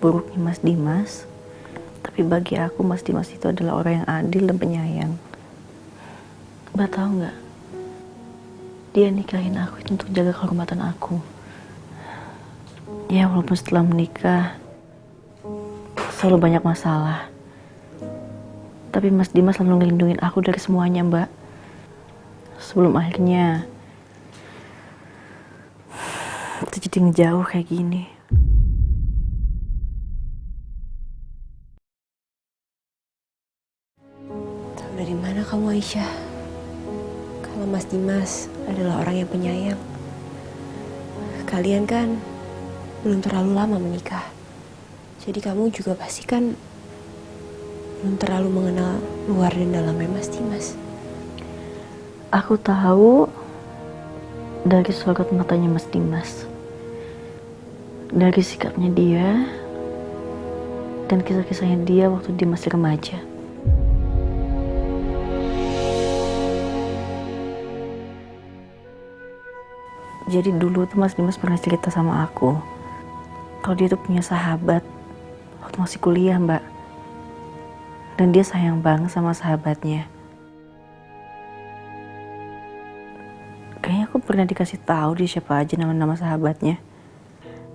seburuk-buruknya Mas Dimas, tapi bagi aku Mas Dimas itu adalah orang yang adil dan penyayang. Mbak tahu nggak? Dia nikahin aku itu untuk jaga kehormatan aku. Ya walaupun setelah menikah selalu banyak masalah, tapi Mas Dimas selalu ngelindungin aku dari semuanya, Mbak. Sebelum akhirnya itu jadi ngejauh kayak gini. Tahu dari mana kamu, Aisyah? Kalau Mas Dimas adalah orang yang penyayang. Kalian kan belum terlalu lama menikah. Jadi kamu juga pasti kan belum terlalu mengenal luar dan dalamnya Mas Dimas. Aku tahu dari sorot matanya Mas Dimas, dari sikapnya dia, dan kisah-kisahnya dia waktu dia masih remaja. Jadi dulu tuh Mas Dimas pernah cerita sama aku kalau dia tuh punya sahabat waktu masih kuliah, Mbak. Dan dia sayang banget sama sahabatnya. Kayaknya aku pernah dikasih tahu dia siapa aja nama-nama sahabatnya.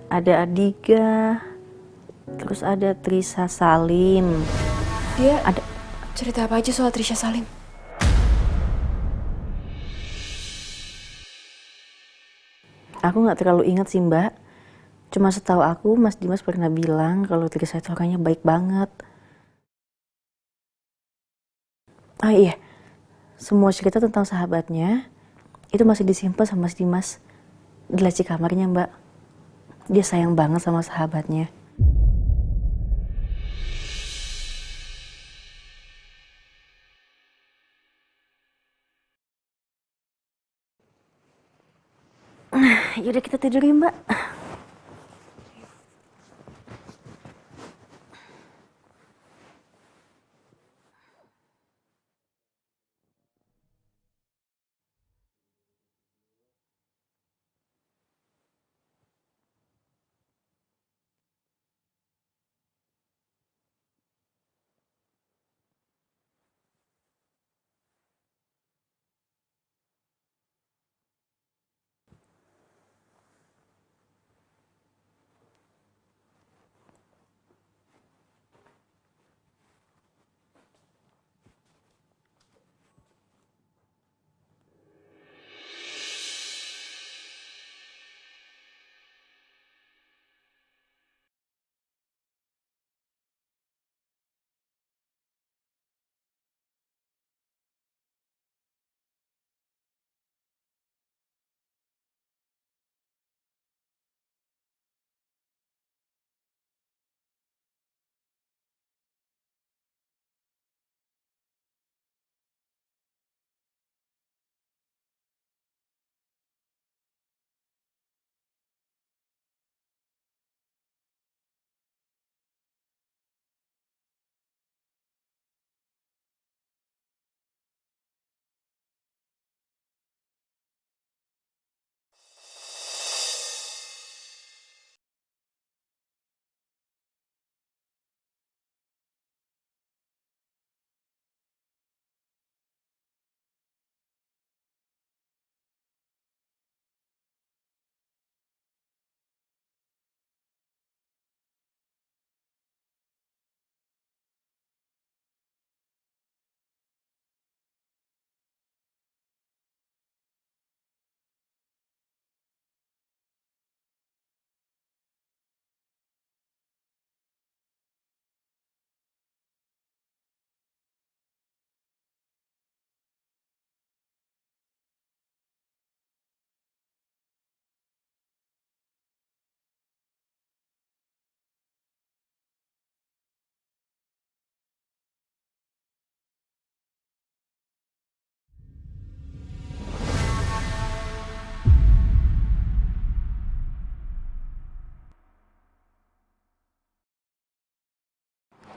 Ada Adiga, terus ada Trisa Salim. Dia ada cerita apa aja soal Trisha Salim? Aku nggak terlalu ingat sih, Mbak. Cuma setahu aku Mas Dimas pernah bilang kalau Trisa itu orangnya baik banget. Oh iya, semua cerita tentang sahabatnya itu masih disimpan sama Mas Dimas di laci kamarnya, Mbak. Dia sayang banget sama sahabatnya. Yaudah kita tidur ya, Mbak.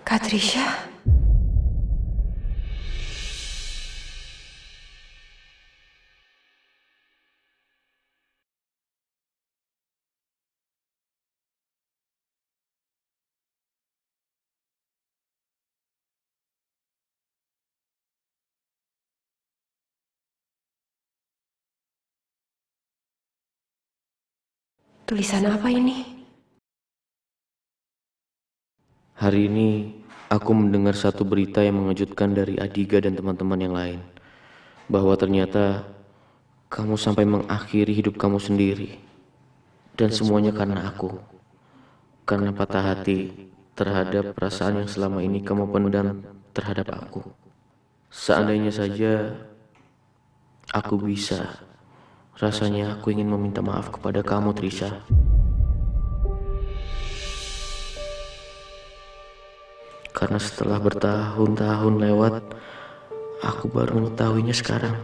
Kak Trisha? Tulisan apa ini? Hari ini aku mendengar satu berita yang mengejutkan dari Adiga dan teman-teman yang lain. Bahwa ternyata kamu sampai mengakhiri hidup kamu sendiri. Dan semuanya karena aku. Karena patah hati terhadap perasaan yang selama ini kamu pendam terhadap aku. Seandainya saja aku bisa, rasanya aku ingin meminta maaf kepada kamu, Trisha. Karena setelah bertahun-tahun lewat, aku baru mengetahuinya sekarang.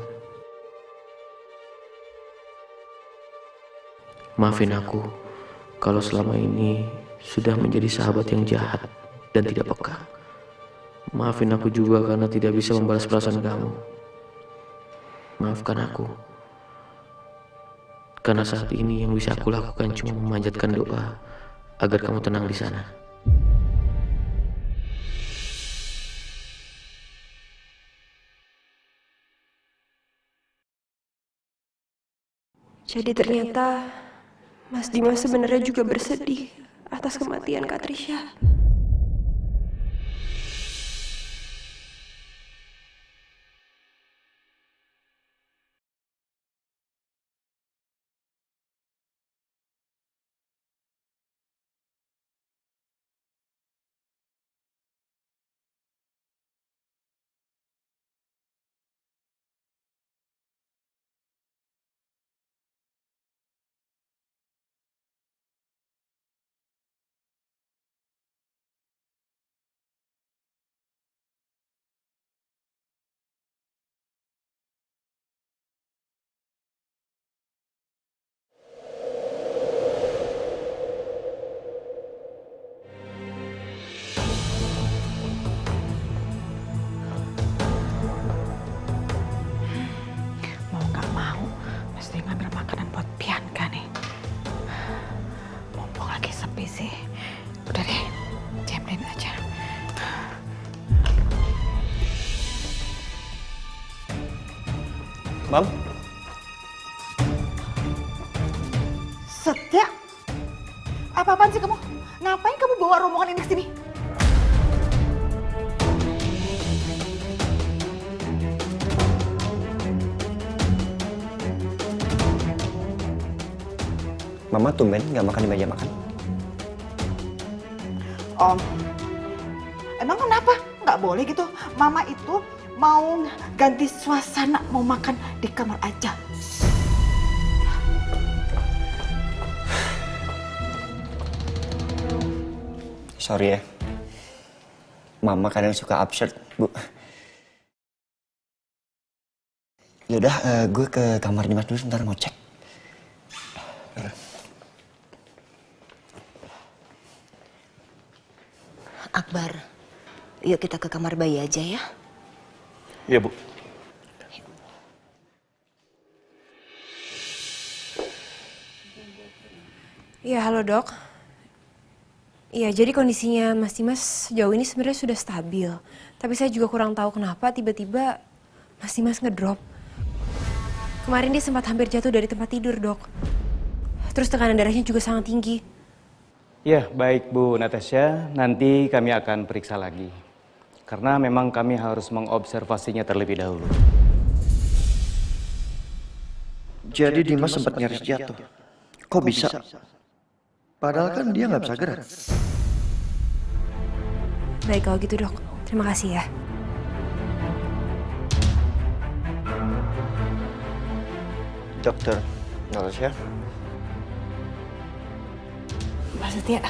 Maafin aku kalau selama ini sudah menjadi sahabat yang jahat dan tidak peka. Maafin aku juga karena tidak bisa membalas perasaan kamu. Maafkan aku. Karena saat ini yang bisa aku lakukan cuma memanjatkan doa agar kamu tenang di sana. Jadi ternyata Mas Dimas sebenarnya juga bersedih atas kematian Kak Trisha. Mau nggak mau, mesti ngambil makanan buat Bianca nih. Mumpung lagi sepi sih. Udah deh, jamin aja. Mam? Setia? Apa-apaan sih kamu? Ngapain kamu bawa rombongan ini ke sini? Mama tumben nggak makan di meja makan? Om, emang kenapa? Nggak boleh gitu. Mama itu mau ganti suasana, mau makan di kamar aja. Sorry ya. Mama kadang suka absurd, Bu. Yaudah, gue ke kamar Dimas dulu sebentar mau cek. Akbar, yuk kita ke kamar bayi aja ya. Iya, Bu. Iya, halo dok. Iya, jadi kondisinya Mas Dimas sejauh ini sebenarnya sudah stabil. Tapi saya juga kurang tahu kenapa tiba-tiba Mas Dimas ngedrop. Kemarin dia sempat hampir jatuh dari tempat tidur, dok. Terus tekanan darahnya juga sangat tinggi. Ya, baik Bu Natasha, nanti kami akan periksa lagi. Karena memang kami harus mengobservasinya terlebih dahulu. Jadi Dimas sempat nyaris jatuh. Kok bisa? Padahal kan dia nggak bisa gerak. Baik kalau gitu dok, terima kasih ya. Dokter Natasha. Mbak Setia,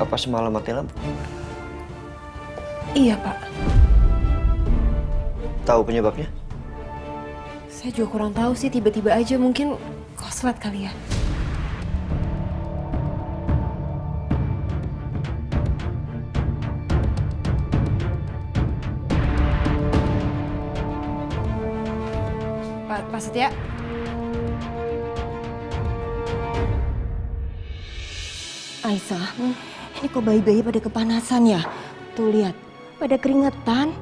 Apa semalam mati lampu? Iya pak, Tahu penyebabnya? saya juga kurang tahu sih, tiba-tiba aja mungkin koslet kali ya. Pak Setia. Aisyah, ini kok bayi-bayi pada kepanasan ya? Tuh lihat, pada keringetan.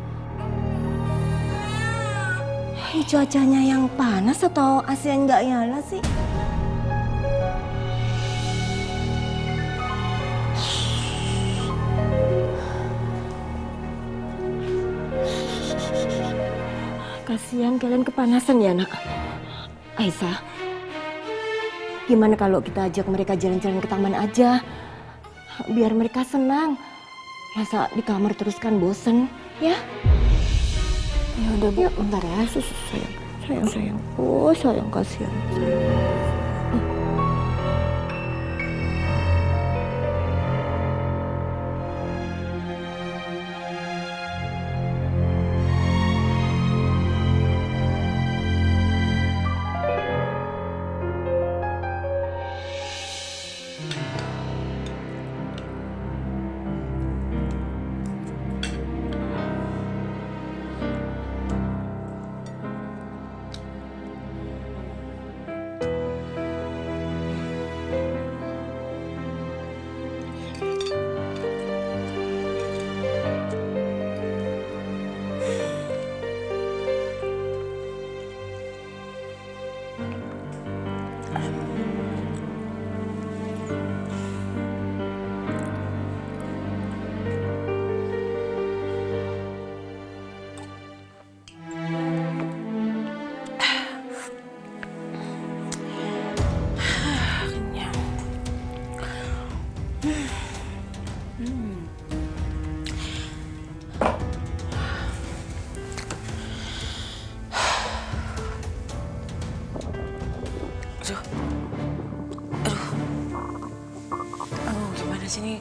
Ini cuacanya yang panas atau AC yang nggak nyala sih? Kasihan kalian kepanasan ya, Nak. Aisyah, gimana kalau kita ajak mereka jalan-jalan ke taman aja? Biar mereka senang. Masa di kamar terus kan bosen, ya? Ya udah Bu, bentar ya, susu sayang. Oh sayang, kasihan. Aduh, gimana sih ini?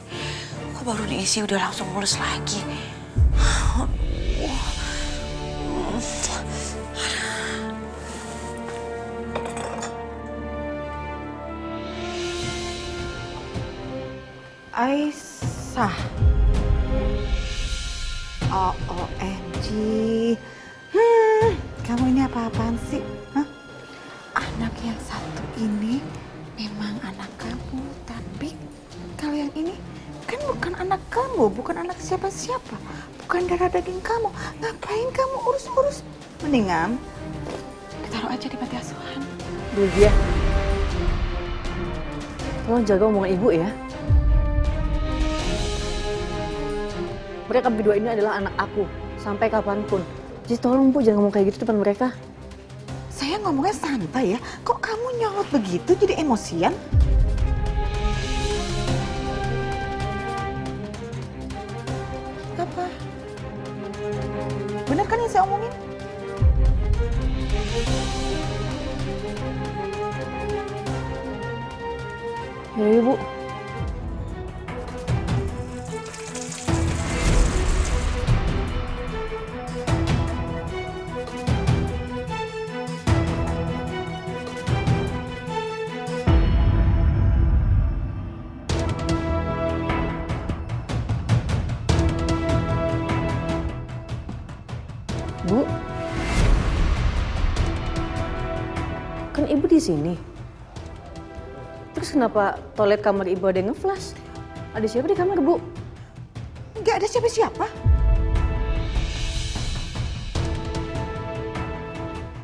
Kok baru diisi udah langsung mulus lagi? Aisyah. OMG. Kamu ini apa-apaan sih? Hah? Anak yang satu ini memang anak kamu, tapi kalau yang ini kan bukan anak kamu, bukan anak siapa-siapa, bukan darah daging kamu. Ngapain kamu urus-urus? Mendingan ditaruh aja di panti asuhan. Lydia, tolong jaga omongan ibu ya. Mereka berdua ini adalah anak aku, sampai kapanpun. Jadi tolong Bu, jangan ngomong kayak gitu depan mereka. Saya ngomongnya santai ya, kok kamu nyolot begitu jadi emosian? Apa? Benar kan yang saya omongin? Ya Bu. Bu, kan ibu di sini. Terus kenapa toilet kamar ibu ada yang nge-flash? Ada siapa di kamar, Bu? Nggak ada siapa-siapa.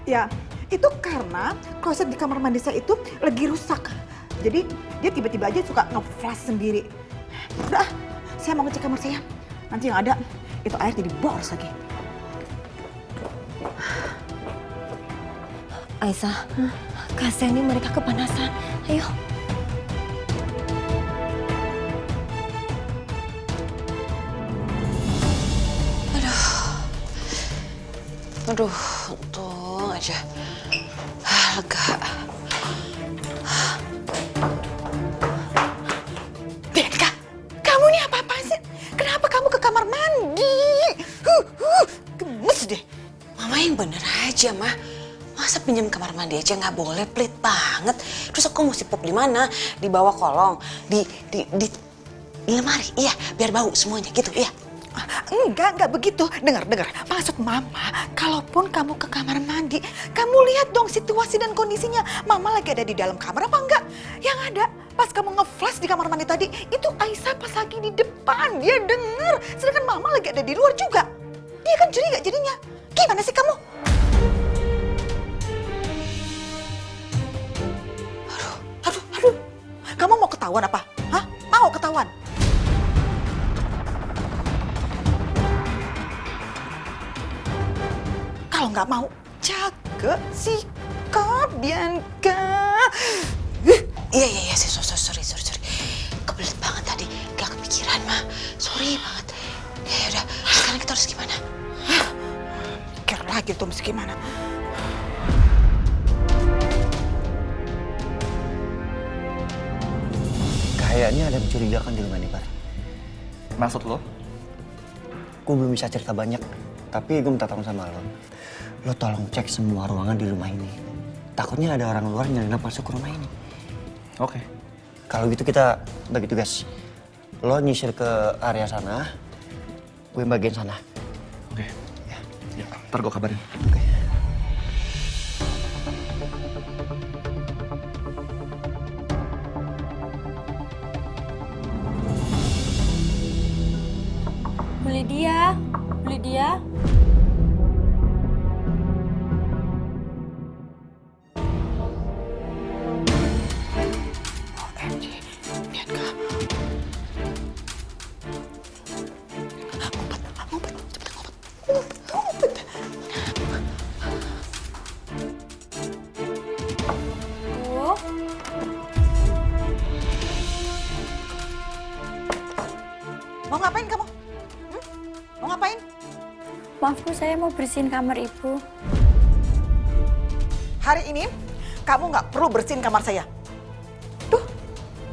Ya, itu karena kloset di kamar mandi saya itu lagi rusak. Jadi dia tiba-tiba aja suka nge-flash sendiri. Udah, saya mau ngecek kamar saya. Nanti yang ada itu air jadi boros lagi. Aisyah, kasihan nih mereka kepanasan. Ayo. Aduh, untung aja. Lega. Beka, kamu nih apa-apaan sih? Kenapa kamu ke kamar mandi? Gemes deh. Mama yang bener aja, Ma. Masa pinjam kamar mandi aja nggak boleh, pelit banget. Terus aku mesti pop di mana? Di bawah kolong, di lemari. Iya, biar bau semuanya gitu, iya. Enggak begitu. Dengar. Maksud Mama, kalaupun kamu ke kamar mandi, kamu lihat dong situasi dan kondisinya. Mama lagi ada di dalam kamar apa enggak? Yang ada, pas kamu nge-flash di kamar mandi tadi, itu Aisyah pas lagi di depan. Dia denger. Sedangkan Mama lagi ada di luar juga. Dia kan curiga jadinya. Gimana sih kamu? Aduh. Kamu mau ketahuan apa? Hah? Mau ketahuan? Kalau nggak mau, jaga sikap, Bianca. Iya, sorry. Kebelet banget tadi, gak kepikiran, Ma. Sorry banget. Ya udah, sekarang kita harus gimana? Mikir lagi tuh mesti gimana. Kayaknya ada mencurigakan di rumah ini, Par. Maksud lo? Gue belum bisa cerita banyak, tapi gue minta tolong sama lo. Lo tolong cek semua ruangan di rumah ini. Takutnya ada orang luar yang nyelinap masuk ke rumah ini. Oke. Kalau gitu kita bagi tugas. Lo nyisir ke area sana, gue bagian sana. Oke. Ya, ntar gue kabarin. Oke. Bu Lydia. OMG, Bianca. Ngumpet, cepetan ngumpet. Bu. Mau ngapain kamu? Mau ngapain? Maaf Bu, saya mau bersihin kamar Ibu. Hari ini kamu nggak perlu bersihin kamar saya. Tuh,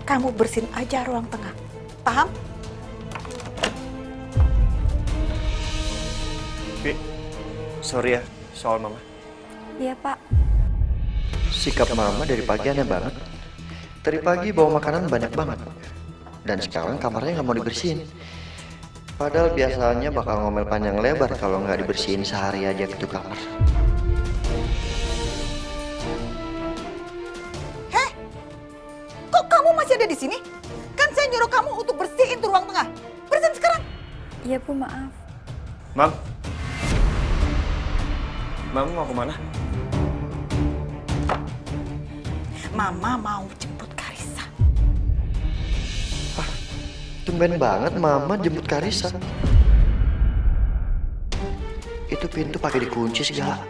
kamu bersihin aja ruang tengah. Paham? Bi, sorry ya soal Mama. Iya Pak. Sikap Mama dari pagi aneh banget. Tadi pagi bawa makanan banyak banget. Dan sekarang kamarnya nggak mau dibersihin. Padahal biasanya bakal ngomel panjang lebar kalau nggak dibersihin sehari aja gitu kamar. Heh, kok kamu masih ada di sini? Kan saya nyuruh kamu untuk bersihin tuh ruang tengah. Bersihin sekarang. Iya Bu, maaf. Mam mau kemana? Mama mau jemput Karissa. Tumben banget Mama jemput Karissa. Itu pintu pakai dikunci segala.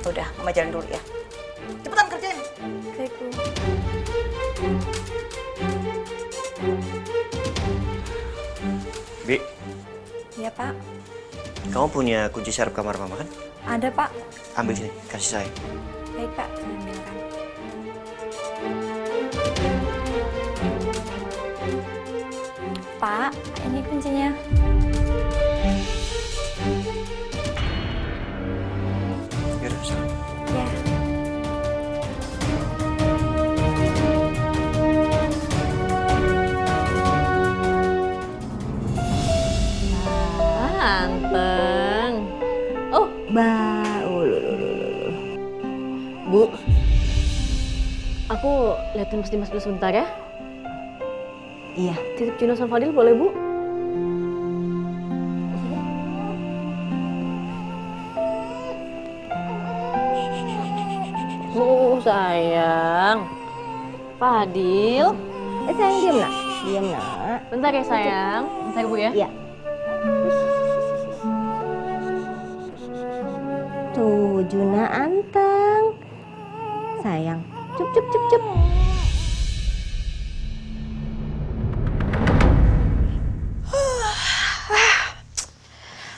Udah, Mama jalan dulu ya. Cepetan kerjain. Baik Bu. Bi, Iya Pak. kamu punya kunci serep kamar Mama kan? Ada Pak. Ambil sini, kasih saya. Baik Pak, saya ambilkan. Pak, ini kuncinya. Yaudah, sana. Ya. Anteng. Oh, Bu, aku liatin Mas Dimas dulu sebentar ya. Iya. Titip Juno sama Fadil boleh, Bu? Sayang. Fadil. Sayang diam nak. Diam nak. Bentar ya, sayang. Bentar, Bu ya. Iya. Tuh, Juna anteng. Sayang. Cup.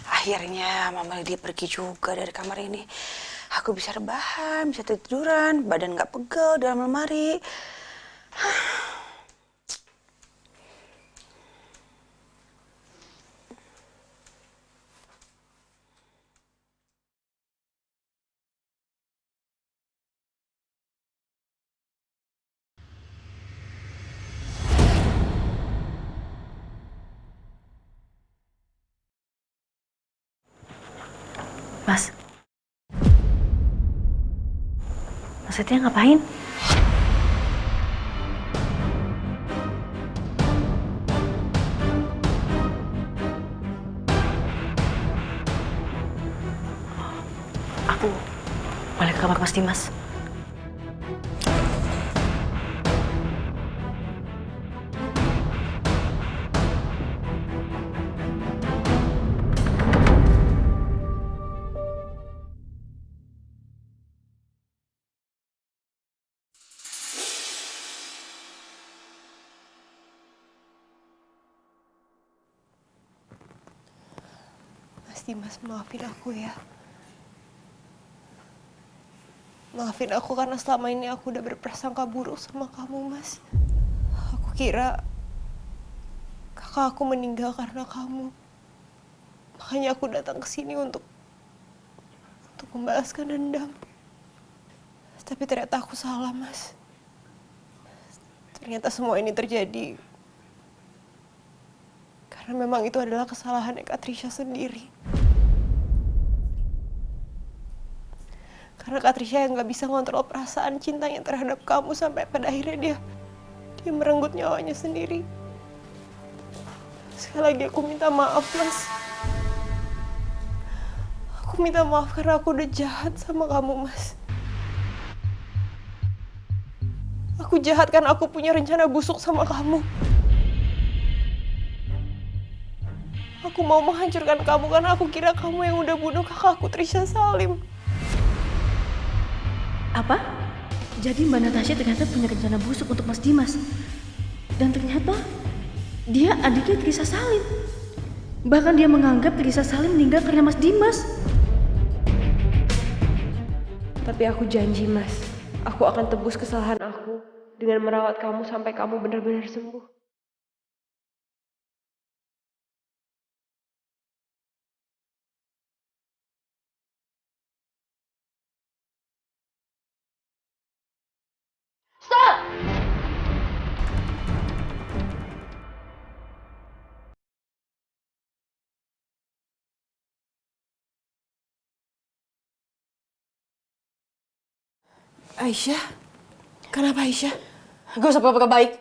Akhirnya Mama Lydia pergi juga dari kamar ini. Aku bisa rebahan, bisa tiduran, badan nggak pegel dalam lemari. Mas. Maksudnya ngapain? Aku boleh ke kamar Mas Dimas. Mas Dimas, maafin aku ya. Maafin aku karena selama ini aku udah berprasangka buruk sama kamu, Mas. Aku kira kakak aku meninggal karena kamu. Makanya aku datang ke sini untuk membalaskan dendam. Tapi ternyata aku salah, Mas. Ternyata semua ini terjadi karena memang itu adalah kesalahan Kak Trisha sendiri. Karena Kak Trisha yang gak bisa ngontrol perasaan cintanya terhadap kamu sampai pada akhirnya dia merenggut nyawanya sendiri. Sekali lagi aku minta maaf, Mas. Aku minta maaf karena aku udah jahat sama kamu, Mas. Aku jahat karena aku punya rencana busuk sama kamu. Aku mau menghancurkan kamu karena aku kira kamu yang udah bunuh kakakku Trisha Salim. Apa? Jadi Mbak Natasha ternyata punya rencana busuk untuk Mas Dimas. Dan ternyata dia adiknya Trisha Salim. Bahkan dia menganggap Trisha Salim meninggal karena Mas Dimas. Tapi aku janji, Mas, aku akan tebus kesalahan aku dengan merawat kamu sampai kamu benar-benar sembuh. Aisyah? Kenapa Aisyah? Gak usah pura-pura baik.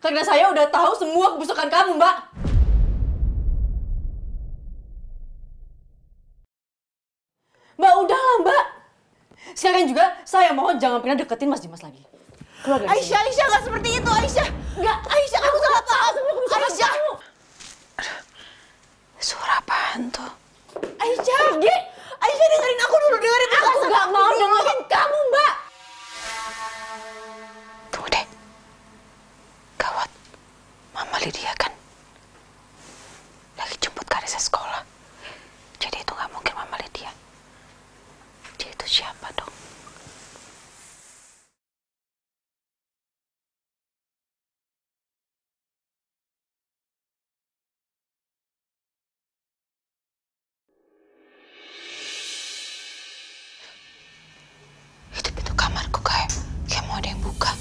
Karena saya udah tahu semua kebusukan kamu, Mbak. Mbak, udahlah, Mbak. Sekarang juga saya mohon jangan pernah deketin Mas Dimas lagi. Keluar dari sini. Aisyah gak seperti itu, Aisyah. Enggak, Aisyah, kamu salah paham. Aisyah. Suara apaan tuh? Aisyah, Aisyah dengerin aku dulu, dengerin aku. Aku nggak mau dengerin kamu, Mbak. Tunggu deh. Gawat. Mama Lydia kan lagi jemput Karissa sekolah. Jadi itu nggak mungkin Mama Lydia. Dia itu siapa dong? Itu pintu kamarku kayak mau ada yang buka.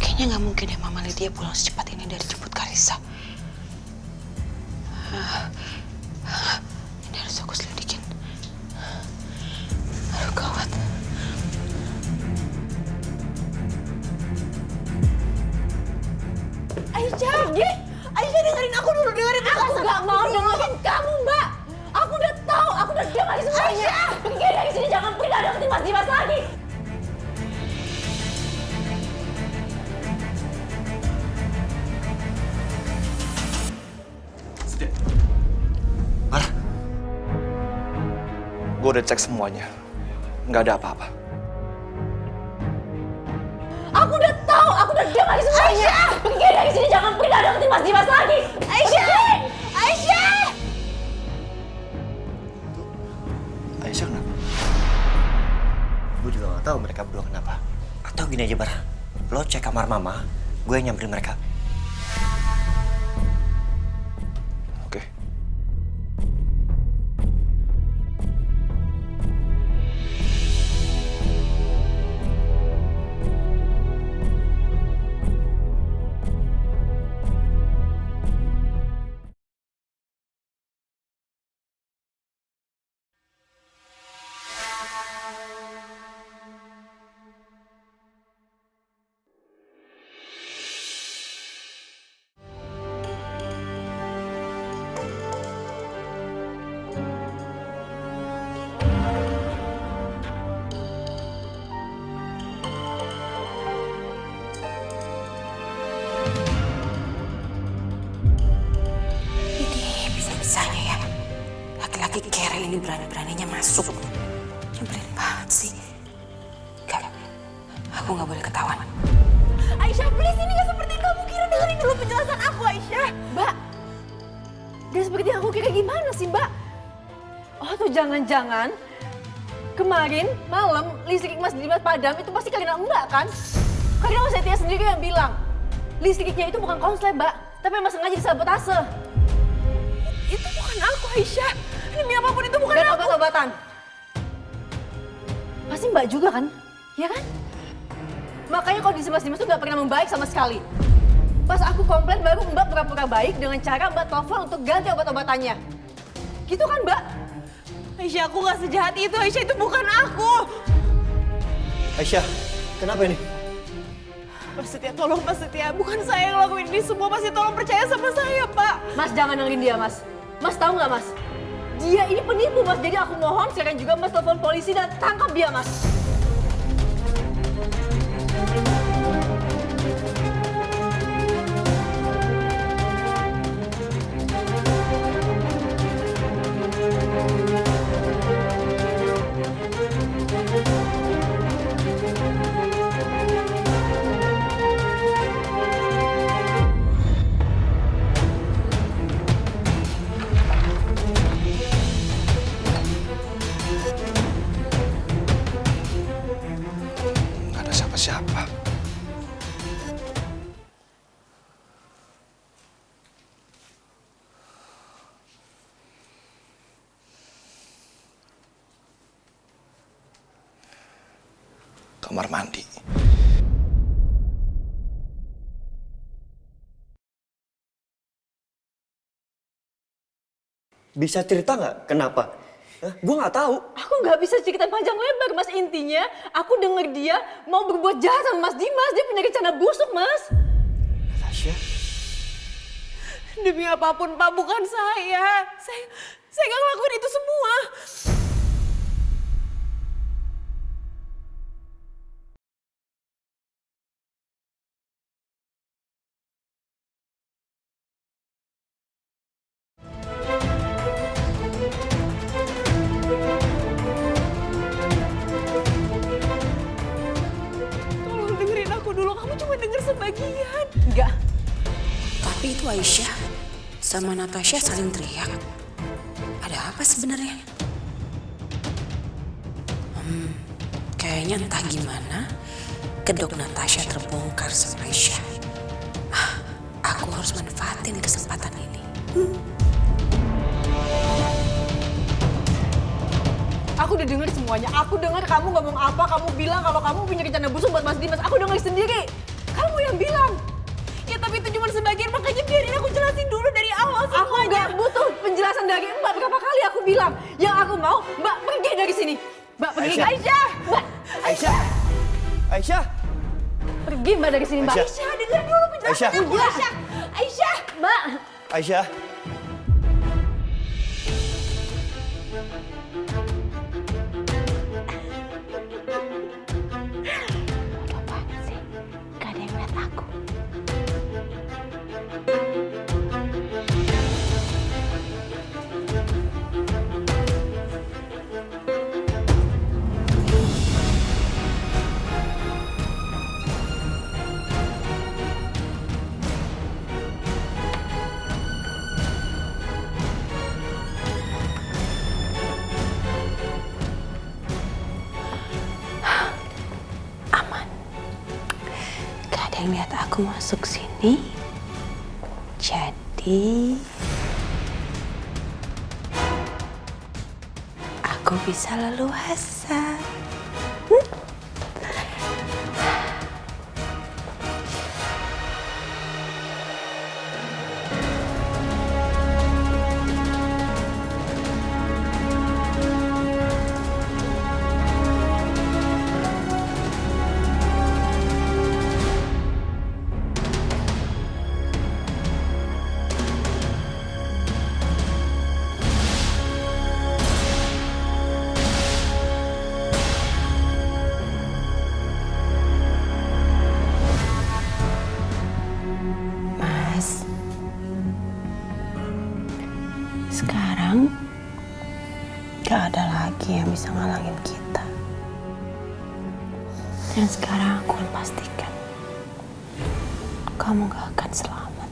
Kayaknya nggak mungkin ya Mama Lydia pulang secepat ini dari jemput Karissa. Ini harus aku selidikin. Aduh, gawat. Aisyah, Aisyah dengerin aku dulu, dengerin aku. Aku nggak mau dengerin kamu, Mbak. Aku udah tahu, aku udah dengar semuanya. Pergi dari sini, jangan pernah deketin Mas Dimas lagi. Mar, Gue udah cek semuanya. Nggak ada apa-apa. Aku udah tahu, aku udah dengar semuanya. Pergi dari sini, jangan pernah deketin Mas Dimas lagi. Aisyah! Aisyah! Aisyah kenapa? Gue juga gak tahu mereka berdua kenapa. Atau gini aja, Bar. Lo cek kamar mama, gue yang nyamperin mereka. masuk. Nyebelin banget sih. Gak, aku gak boleh ketahuan. Aisyah, please, ini gak seperti yang kamu kira. Dengerin dulu penjelasan aku, Aisyah. Mbak, gak seperti yang aku kira gimana sih, Mbak? Oh, atau jangan-jangan kemarin malam listrik Mas Dimas padam itu pasti karena Mbak kan? Karena Mas Setia sendiri yang bilang listriknya itu bukan konslet, Mbak, tapi emang sengaja disabotase. Itu bukan aku, Aisyah. Demi apapun itu bukan Dan aku. obat-obatan. Pasti Mbak juga kan? Ya kan? Makanya kondisi Mas Dimas tuh gak pernah membaik sama sekali. Pas aku komplain baru Mbak pura-pura baik dengan cara Mbak telepon untuk ganti obat-obatannya. Gitu kan, Mbak? Aisyah, aku gak sejahat itu. Aisyah, itu bukan aku. Aisyah, kenapa ini? Mas Setia, tolong Mas Setia. Bukan saya yang ngelakuin ini semua. Mas Setia, tolong percaya sama saya, Pak. Mas jangan dengerin dia, Mas. Mas tahu nggak, Mas? Dia ini penipu, Mas. Jadi aku mohon sekarang juga Mas telepon polisi dan tangkap dia, Mas. Nggak ada siapa-siapa. Kamar mandi. Bisa cerita nggak kenapa? Gue nggak tahu. Aku nggak bisa cerita panjang lebar, Mas. Intinya, aku denger dia mau berbuat jahat sama Mas Dimas. Dia punya rencana busuk, Mas. Natasha, Demi apapun, Pak, bukan saya. Saya gak ngelakuin itu semua. Tolong dengerin aku dulu. Kamu cuma denger sebagian. Enggak. Tapi itu Aisyah sama Natasha saling teriak. Ada apa sebenarnya? Kayaknya entah gimana kedok Natasha terbongkar sama Aisyah. Aku harus manfaatin kesempatan ini. Aku udah denger semuanya. Aku denger kamu ngomong apa. Kamu bilang kalau kamu punya rencana busuk buat Mas Dimas. Aku denger sendiri. Kamu yang bilang. Ya tapi itu cuma sebagian, makanya biarin aku jelasin dulu dari awal Aku semuanya. nggak butuh penjelasan dari Mbak. Berapa kali aku bilang. Yang aku mau, Mbak pergi dari sini. Mbak pergi. Aisyah. Aisyah. Mbak. Aisyah, Aisyah, Pergi Mbak dari sini, Mbak. Aisyah. Aisyah, dengar dulu penjelasan Aisyah. aku, Aisyah. Aisyah. Mbak. Aisyah. Apaan sih? Gak ada yang lihat aku. Aman. Gak ada yang lihat aku masuk sini. Jadi aku bisa leluasa. yang bisa ngalangin kita. Dan sekarang aku akan pastikan kamu gak akan selamat.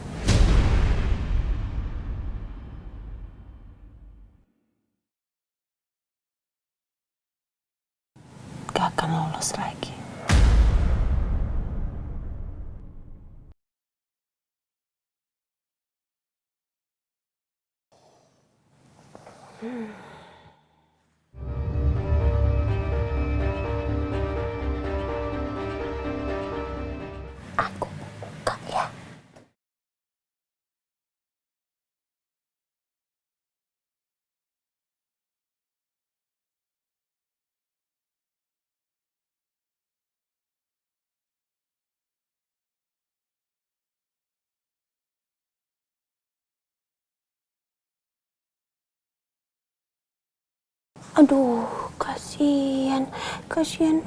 Gak akan lolos lagi. Aku buka ya. Aduh, kasihan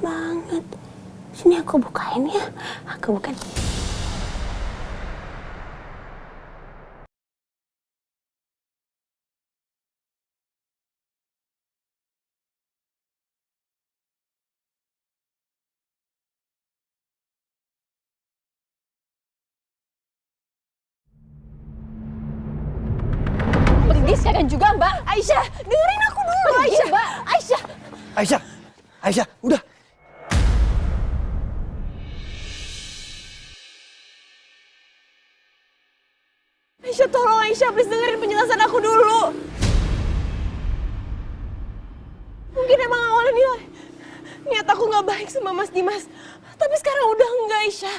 banget. Sini aku bukain ya, aku bukain. Pergi sekarang juga, Mbak. Aisyah, dengerin aku dulu, Aisyah. Mbak, Aisyah. Aisyah, udah. Aisyah, tolong Aisyah, please dengerin penjelasan aku dulu. Mungkin emang awalnya niat aku gak baik sama Mas Dimas. Tapi sekarang udah enggak, Aisyah.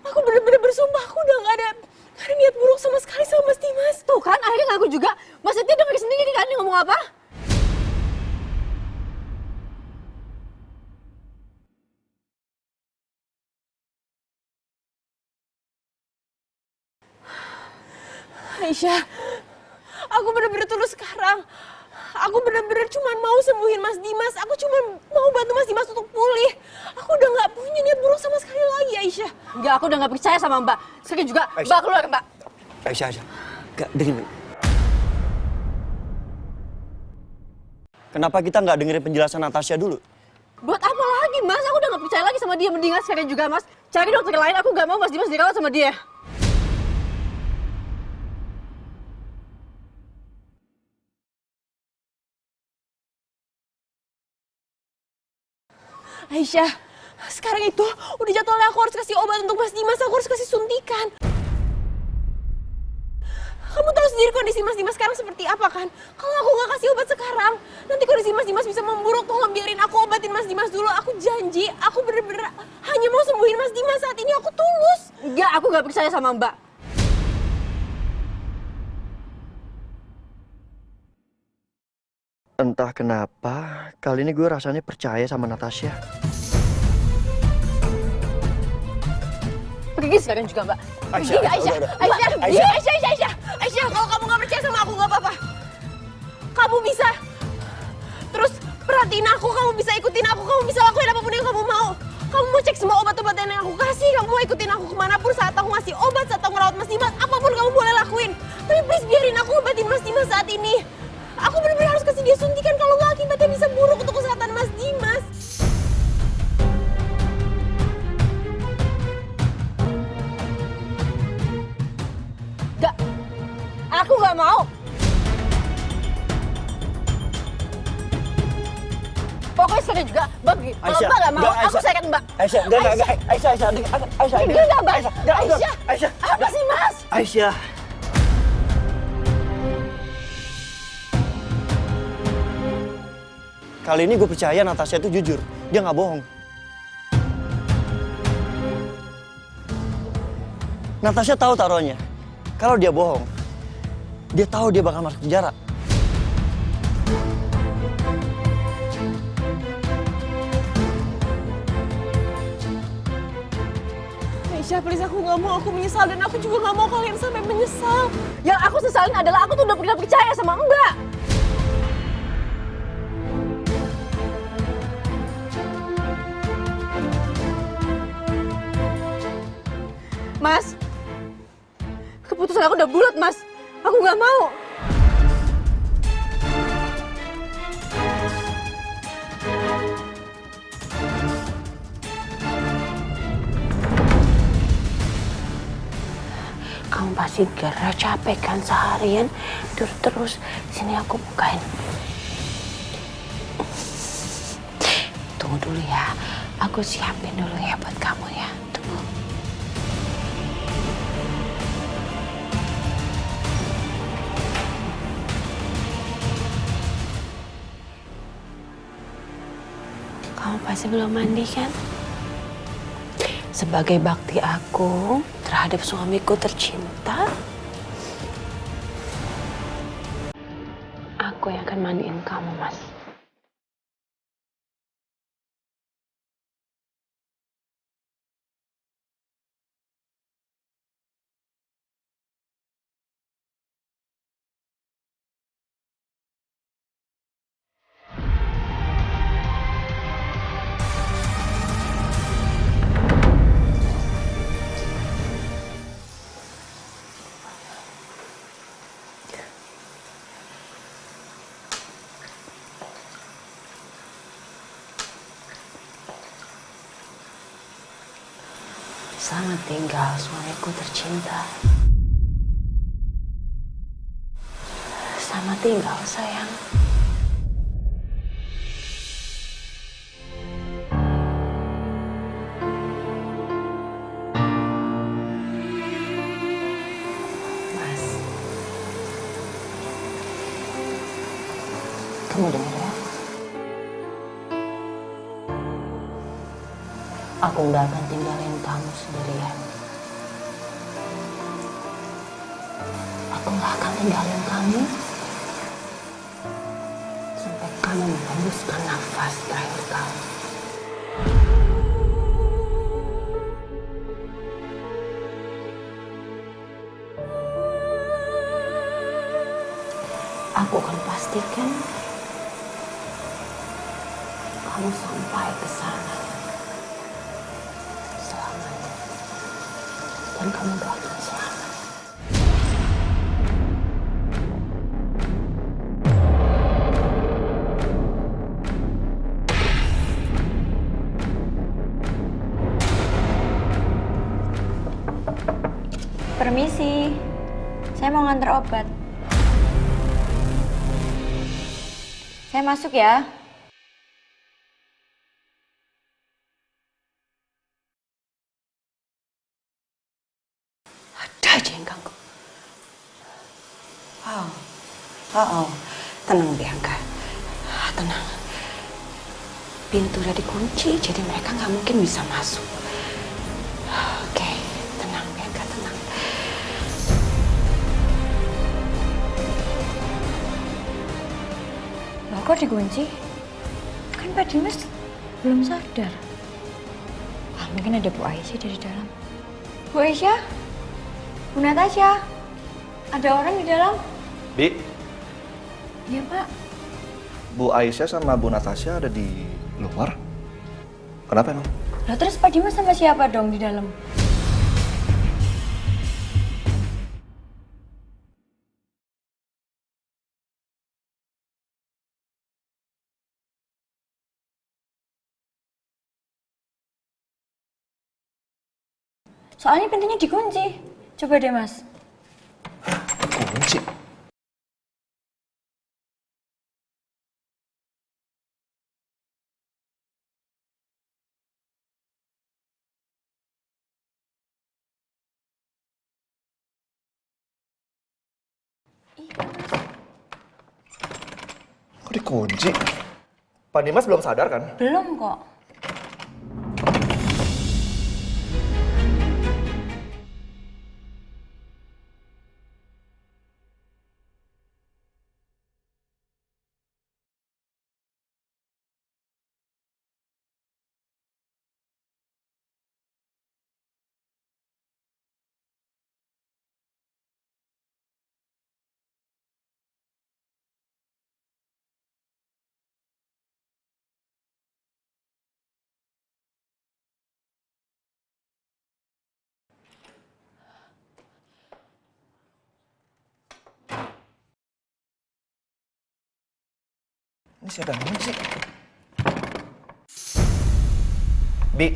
Aku bener-bener bersumpah, aku udah gak ada niat buruk sama sekali sama Mas Dimas. Tuh kan, akhirnya ngaku juga. Mas Setia denger sendiri kan dia ngomong apa? Aisyah, aku bener-bener tulus sekarang. Aku bener-bener cuma mau sembuhin Mas Dimas. Aku cuma mau bantu Mas Dimas untuk pulih. Aku udah gak punya niat buruk sama sekali lagi, Aisyah. Enggak, aku udah gak percaya sama Mbak. Sekarang juga, Aisyah. Mbak keluar, Mbak. Aisyah. Gak, dengerin. Kenapa kita nggak dengerin penjelasan Natasha dulu? Buat apa lagi, Mas? Aku udah gak percaya lagi sama dia. Mendingan sekarang juga, Mas. Cari dokter lain, aku gak mau Mas Dimas dirawat sama dia. Aisyah, sekarang itu udah jadwalnya aku harus kasih obat untuk Mas Dimas. Aku harus kasih suntikan. Kamu tahu sendiri kondisi Mas Dimas sekarang seperti apa kan? Kalau aku nggak kasih obat sekarang, nanti kondisi Mas Dimas bisa memburuk. Tolong biarin aku obatin Mas Dimas dulu. Aku janji, aku bener-bener hanya mau sembuhin Mas Dimas saat ini. Aku tulus. Enggak, aku gak percaya sama Mbak. Entah kenapa, kali ini gue rasanya percaya sama Natasha. Pergi sekarang juga, Mbak. Aisyah, Pergi, Aisyah. udah. Aisyah, kalau kamu nggak percaya sama aku nggak apa-apa. Kamu bisa terus perhatiin aku, kamu bisa ikutin aku, kamu bisa lakuin apapun yang kamu mau. Kamu mau cek semua obat-obatan yang aku kasih, kamu mau ikutin aku kemanapun saat aku ngasih obat, saat aku ngerawat Mas Dimas, apapun kamu boleh lakuin. Tapi please biarin aku obatin Mas Dimas saat ini. Aku benar-benar harus kasih dia suntikan, kalau nggak akibatnya bisa buruk untuk kesehatan Mas Dimas. Enggak. Aku gak mau. Pokoknya sekarang juga, Mbak pergi. Kalau Aisyah, Mbak gak mau, enggak, aku Aisyah. sayangkan Mbak. Aisyah, enggak. Aisyah. Enggak, Mbak. Aisyah. Aisyah. Apa sih, Mas? Aisyah. Kali ini gue percaya Natasha itu jujur. Dia nggak bohong. Natasha tahu taruhannya. Kalau dia bohong, dia tahu dia bakal masuk penjara. Aisyah, please, aku nggak mau, aku menyesal dan aku juga nggak mau kalian sampai menyesal. Yang aku sesalin adalah aku tuh udah pernah percaya sama Mbak. Mas, keputusan aku udah bulat, Mas. Aku nggak mau. segera, capek kan seharian terus. Sini aku bukain. Tunggu dulu ya, aku siapin dulu ya buat kamu ya. Tunggu. Kamu pasti belum mandi kan? Sebagai bakti aku terhadap suamiku tercinta, aku yang akan mandiin kamu, Mas. Selamat tinggal suamiku tercinta. Selamat tinggal sayang. Mas, kamu dengar ya? Aku nggak akan tinggalin kamu sendirian. Aku nggak akan tinggalin kamu sampai kamu menghembuskan nafas terakhir kamu. Aku akan pastikan kamu sampai ke sana. Dan kamu gak akan selamat. Permisi, saya mau nganter obat. Saya masuk ya. Ada aja yang ganggu. Oh. Tenang Bianca. Tenang. Pintu udah dikunci, jadi mereka nggak mungkin bisa masuk. Oke, tenang Bianca, tenang. Loh, kok dikunci? Kan Pak Dimas belum sadar. Mungkin ada Bu Aisyah dari dalam. Bu Aisyah? Bu Natasha? Ada orang di dalam? Bi, Iya, Pak. Bu Aisyah sama Bu Natasha ada di luar. Kenapa emang? Lah terus Pak Dimas sama siapa dong di dalam? Soalnya pintunya dikunci. Coba deh, Mas. Kunci. Kok dikunci? Pak Dimas belum sadar kan? Belum kok. Ini siapa yang kunci? Bi,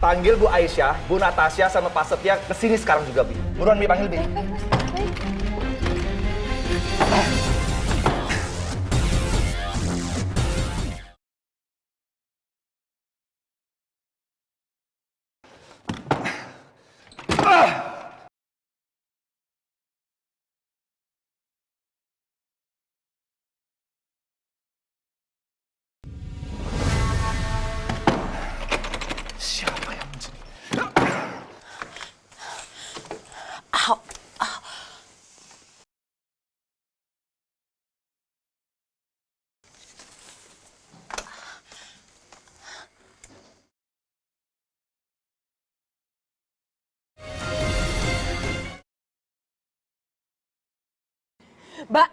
panggil Bu Aisyah, Bu Natasha sama Pak Setia kesini sekarang juga, Bi. Buruan Bi, panggil Bi. Baik, Mas. Siapa yang mencuri? Au, au. Mbak,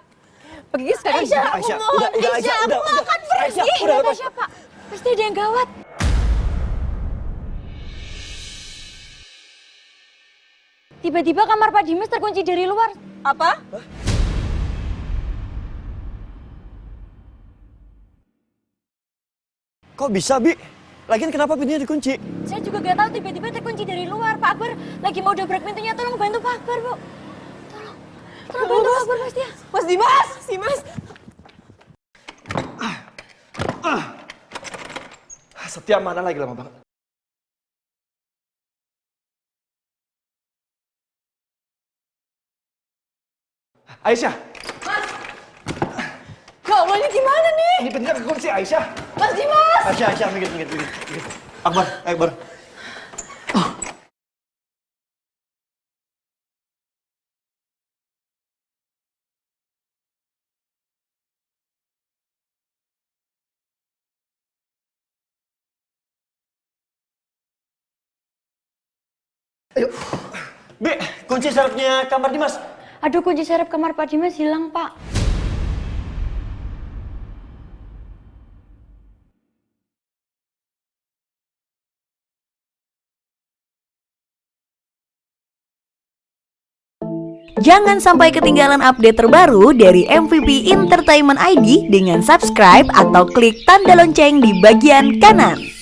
pergi sekarang. Aisyah, aku Aisyah, mohon. udah, Aisyah, aku nggak akan pergi. Aisyah, udah. Natasha, Pak. Pasti ada yang gawat. Tiba-tiba kamar Pak Dimas terkunci dari luar. Apa? Kok bisa, Bi? Lagian kenapa pintunya dikunci? Saya juga nggak tahu, tiba-tiba terkunci dari luar. Pak Akbar lagi mau dobrak pintunya, tolong bantu Pak Akbar, Bu. Tolong bantu Pak Akbar, Mas Tia. Mas Dimas, Dimas. Setia mana lagi lama banget? Aisyah, Ya Allah, ini gimana nih? ini pintunya kekunci Aisyah. Mas Dimas. Aisyah, minggir. Akbar, Akbar. Ayo, Bi, kunci serepnya kamar Dimas. Aduh, kunci serep kamar Pak Dimas hilang, Pak. Jangan sampai ketinggalan update terbaru dari MVP Entertainment ID dengan subscribe atau klik tanda lonceng di bagian kanan.